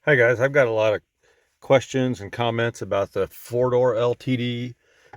Hi guys, I've got a lot of questions and comments about the 4-door LTD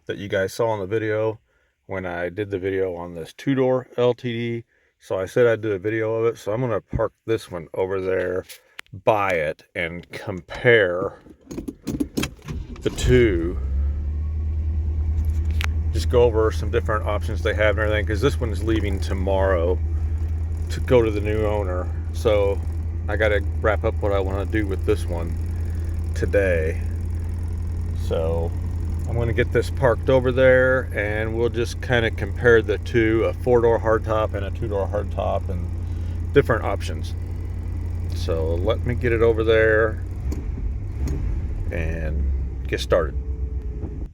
that you guys saw in the video when I did the video on this 2-door LTD. So I said I'd do a video of it, so I'm going to park this one over there by it and compare the two. Just go over some different options they have and everything, because this one is leaving tomorrow to go to the new owner. So I got to wrap up what I want to do with this one today. So I'm going to get this parked over there and we'll just kind of compare the two, a 4-door hardtop and a 2-door hardtop, and different options. So let me get it over there and get started.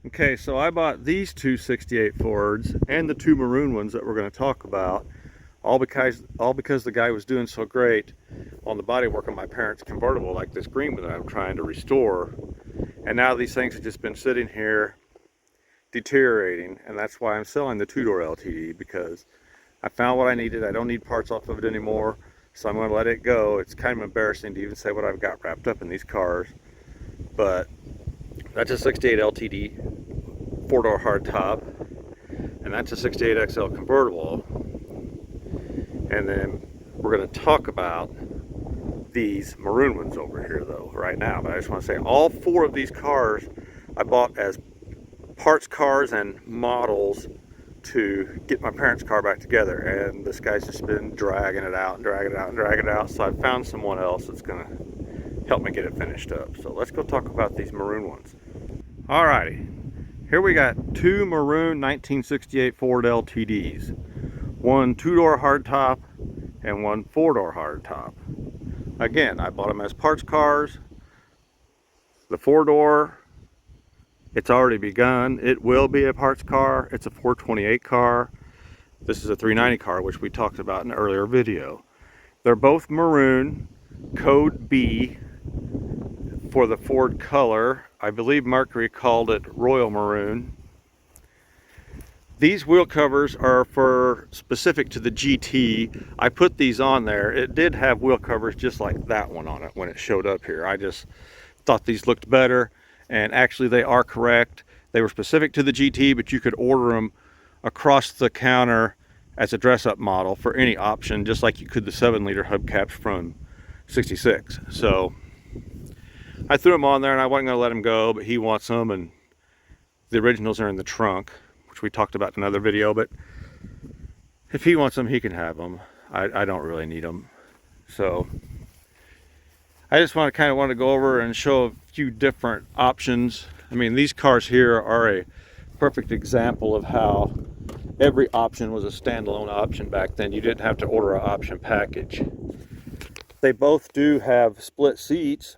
Okay, so I bought these two 68 Fords and the two maroon ones that we're going to talk about, all because the guy was doing so great on the bodywork of my parents' convertible, like this green one that I'm trying to restore. And now these things have just been sitting here deteriorating, and that's why I'm selling the 2-door LTD, because I found what I needed. I don't need parts off of it anymore, so I'm going to let it go. It's kind of embarrassing to even say what I've got wrapped up in these cars, but that's a 68 LTD 4-door hardtop, and that's a 68 XL convertible. And then we're going to talk about these maroon ones over here though right now. But I just want to say all 4 of these cars I bought as parts cars and models to get my parents' car back together, and this guy's just been dragging it out and dragging it out and dragging it out, so I found someone else that's going to help me get it finished up. So let's go talk about these maroon ones. Alrighty, here we got 2 maroon 1968 Ford LTDs, one 2-door hardtop and one 4-door hardtop. Again, I bought them as parts cars. The 4-door, it's already begun. It will be a parts car. It's a 428 car. This is a 390 car, which we talked about in an earlier video. They're both maroon, code B for the Ford color. I believe Mercury called it royal maroon. These wheel covers are for specific to the GT. I put these on there. It did have wheel covers just like that one on it when it showed up here. I just thought these looked better, and actually they are correct. They were specific to the GT, but you could order them across the counter as a dress-up model for any option, just like you could the 7-liter hubcaps from 66. So I threw them on there, and I wasn't going to let him go, but he wants them, and the originals are in the trunk, which we talked about in another video. But if he wants them, he can have them. I don't really need them. So I just want to go over and show a few different options. I mean, these cars here are a perfect example of how every option was a standalone option back then. You didn't have to order an option package. They both do have split seats,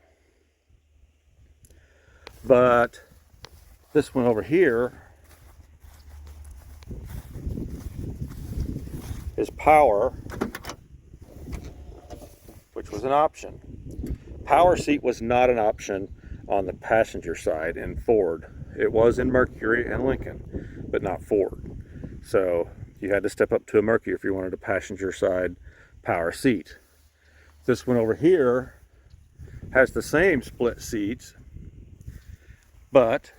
but this one over here is power, which was an option. Power seat was not an option on the passenger side in Ford. It was in Mercury and Lincoln, but not Ford. So you had to step up to a Mercury if you wanted a passenger side power seat. This one over here has the same split seats, but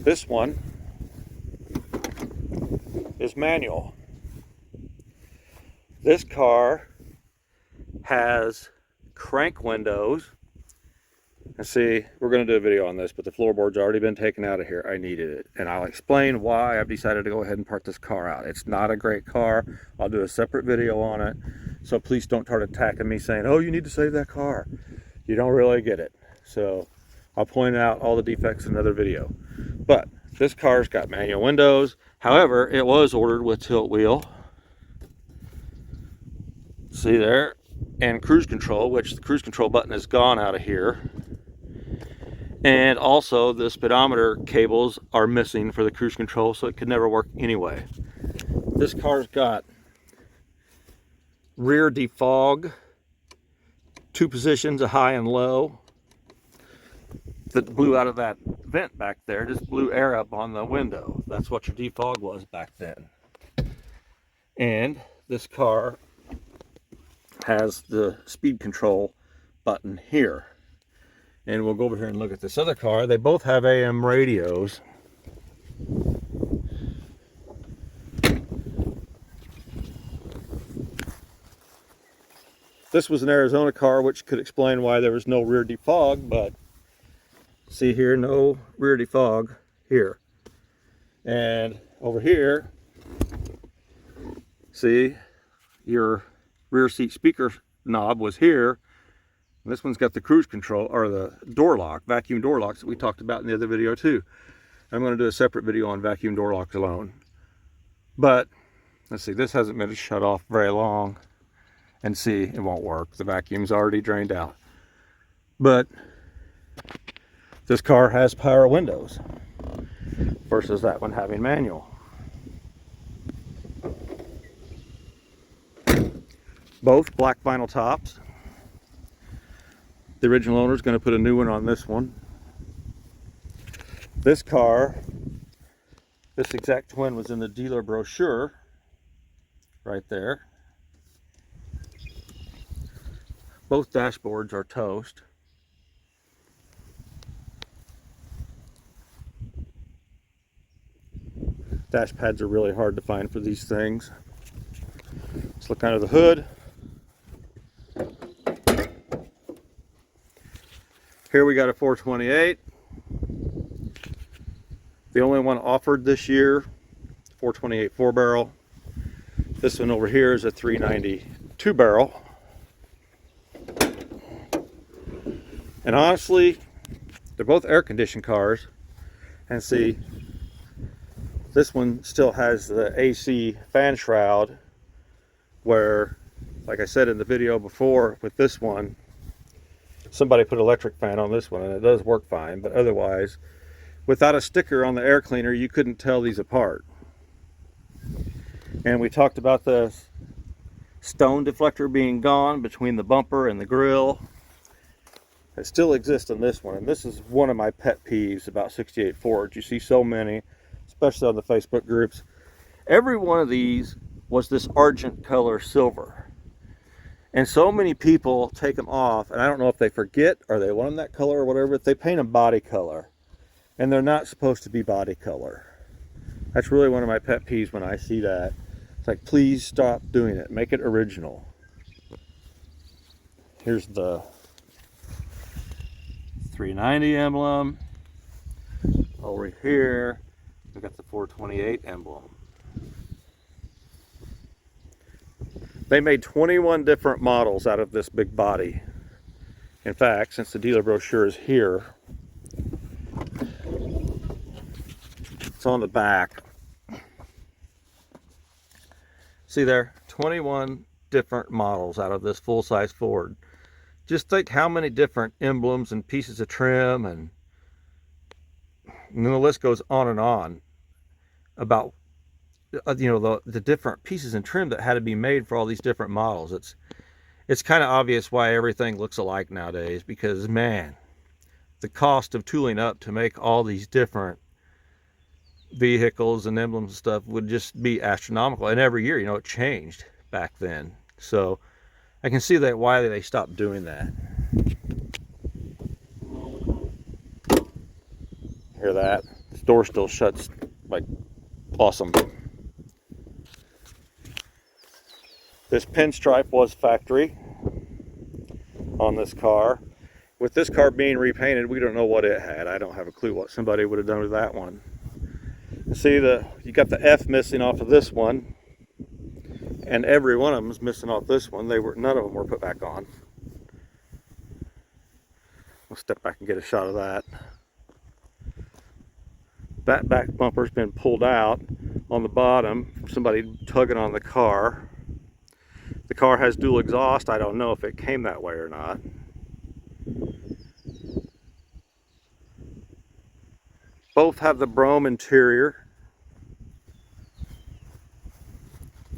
this one is manual. This car has crank windows. And see, we're going to do a video on this, but the floorboard's already been taken out of here. I needed it, and I'll explain why I've decided to go ahead and park this car out. It's not a great car. I'll do a separate video on it, so please don't start attacking me saying, oh, you need to save that car. You don't really get it. So I'll point out all the defects in another video. But this car's got manual windows. However, it was ordered with tilt wheel. See there? And cruise control, which the cruise control button is gone out of here. And also the speedometer cables are missing for the cruise control, so it could never work anyway. This car's got rear defog, 2 positions, a high and low. That blew out of that vent back there, just blew air up on the window. That's what your defog was back then. And this car has the speed control button here. And we'll go over here and look at this other car. They both have AM radios. This was an Arizona car, which could explain why there was no rear defog, but see here, no rear defog here. And over here, see, your rear seat speaker knob was here. This one's got the cruise control, or the door lock, vacuum door locks that we talked about in the other video too. I'm going to do a separate video on vacuum door locks alone. But, let's see, this hasn't been shut off very long. And see, it won't work. The vacuum's already drained out. But, this car has power windows versus that one having manual. Both black vinyl tops. The original owner is going to put a new one on this one. This car, this exact twin was in the dealer brochure right there. Both dashboards are toast. Dash pads are really hard to find for these things. Let's look under the hood. Here we got a 428. The only one offered this year, 428 4-barrel. This one over here is a 390 2-barrel. And honestly, they're both air-conditioned cars. And see, this one still has the AC fan shroud, where, like I said in the video before with this one, somebody put an electric fan on this one and it does work fine, but otherwise, without a sticker on the air cleaner, you couldn't tell these apart. And we talked about the stone deflector being gone between the bumper and the grill. It still exists on this one, and this is one of my pet peeves about 68 Fords. You see so many, especially on the Facebook groups. Every one of these was this argent color silver. And so many people take them off, and I don't know if they forget or they want them that color or whatever, but they paint them body color. And they're not supposed to be body color. That's really one of my pet peeves when I see that. It's like, please stop doing it. Make it original. Here's the 390 emblem. Over here, we've got the 428 emblem. They made 21 different models out of this big body. In fact, since the dealer brochure is here, it's on the back. See there, 21 different models out of this full-size Ford. Just think how many different emblems and pieces of trim, and then the list goes on about the different pieces and trim that had to be made for all these different models. It's kind of obvious why everything looks alike nowadays, because man, the cost of tooling up to make all these different vehicles and emblems and stuff would just be astronomical. And every year, it changed back then. So I can see that why they stopped doing that. Hear that? This door still shuts like awesome. This pinstripe was factory on this car. With this car being repainted, we don't know what it had. I don't have a clue what somebody would have done with that one. See, you got the F missing off of this one, and every one of them is missing off this one. None of them were put back on. We'll step back and get a shot of that. That back bumper's been pulled out on the bottom. Somebody tugging on the car. The car has dual exhaust. I don't know if it came that way or not. Both have the Brougham interior.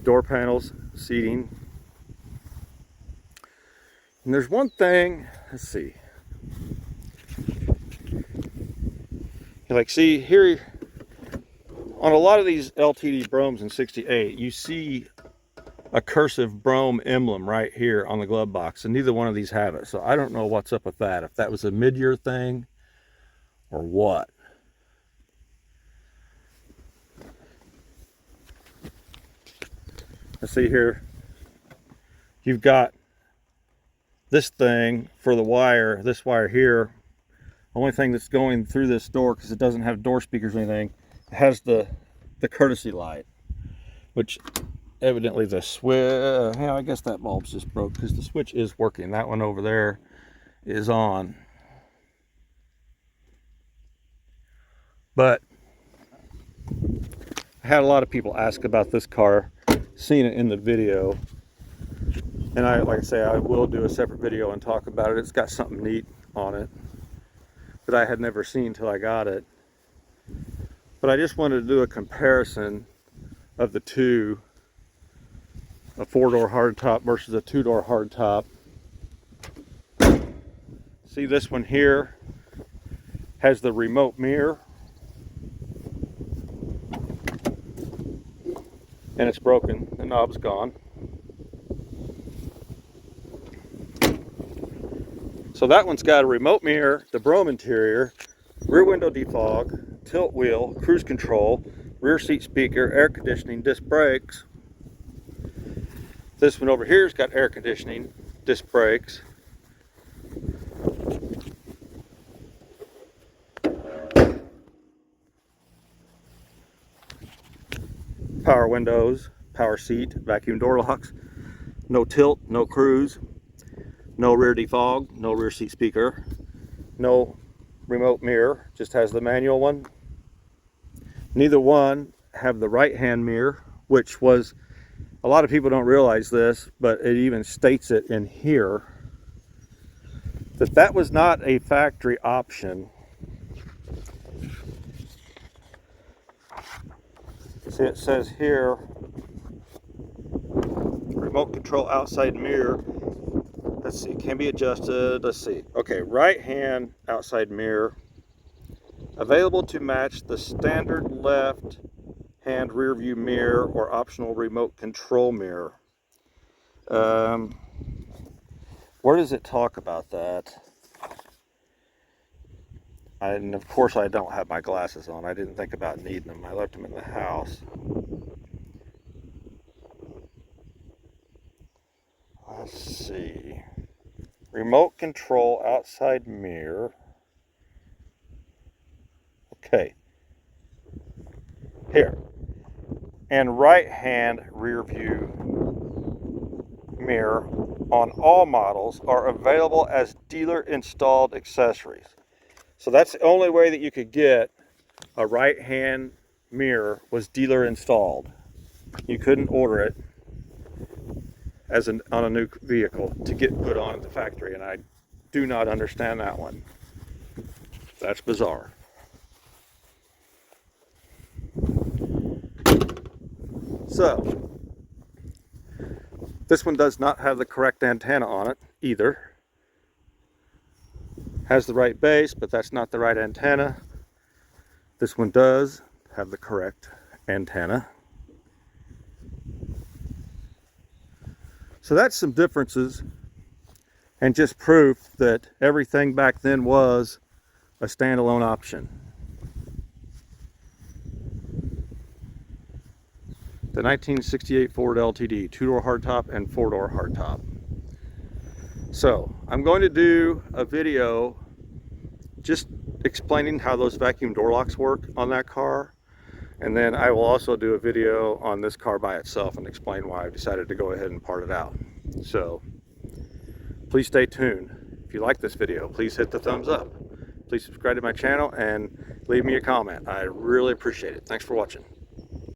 Door panels, seating. And there's one thing, let's see. Like, see here, on a lot of these LTD Broughams in 68, you see a cursive Brougham emblem right here on the glove box, and neither one of these have it. So I don't know what's up with that, if that was a mid-year thing or what. Let's see here. You've got this thing for the wire, this wire here. Only thing that's going through this door, because it doesn't have door speakers or anything, it has the courtesy light, which evidently the switch, yeah, I guess that bulb's just broke because the switch is working. That one over there is on. But I had a lot of people ask about this car, seen it in the video, and like I say, I will do a separate video and talk about it. It's got something neat on it that I had never seen till I got it. But I just wanted to do a comparison of the two, a 4-door hardtop versus a 2-door hardtop. See, this one here has the remote mirror, and it's broken, the knob's gone. So that one's got a remote mirror, the Brougham interior, rear window defog, tilt wheel, cruise control, rear seat speaker, air conditioning, disc brakes. This one over here's got air conditioning, disc brakes. Power windows, power seat, vacuum door locks, no tilt, no cruise, no rear defog, no rear seat speaker, no remote mirror, just has the manual one. Neither one have the right hand mirror, which was, a lot of people don't realize this, but it even states it in here, that was not a factory option. See, it says here, remote control outside mirror. Let's see, can be adjusted. Let's see. Okay, right hand outside mirror. Available to match the standard left hand rear view mirror or optional remote control mirror. Where does it talk about that? And of course I don't have my glasses on. I didn't think about needing them. I left them in the house. Let's see. Remote control outside mirror. Okay. Here. And right hand rear view mirror on all models are available as dealer installed accessories. So that's the only way that you could get a right hand mirror, was dealer installed. You couldn't order it as on a new vehicle to get put on at the factory, and I do not understand that one. That's bizarre. So this one does not have the correct antenna on it either. Has the right base, but that's not the right antenna. This one does have the correct antenna. So that's some differences, and just proof that everything back then was a standalone option. The 1968 Ford LTD, 2-door hardtop and 4-door hardtop. So I'm going to do a video just explaining how those vacuum door locks work on that car, and then I will also do a video on this car by itself and explain why I decided to go ahead and part it out. So please stay tuned. If you like this video, please hit the thumbs up. Please subscribe to my channel and leave me a comment. I really appreciate it. Thanks for watching.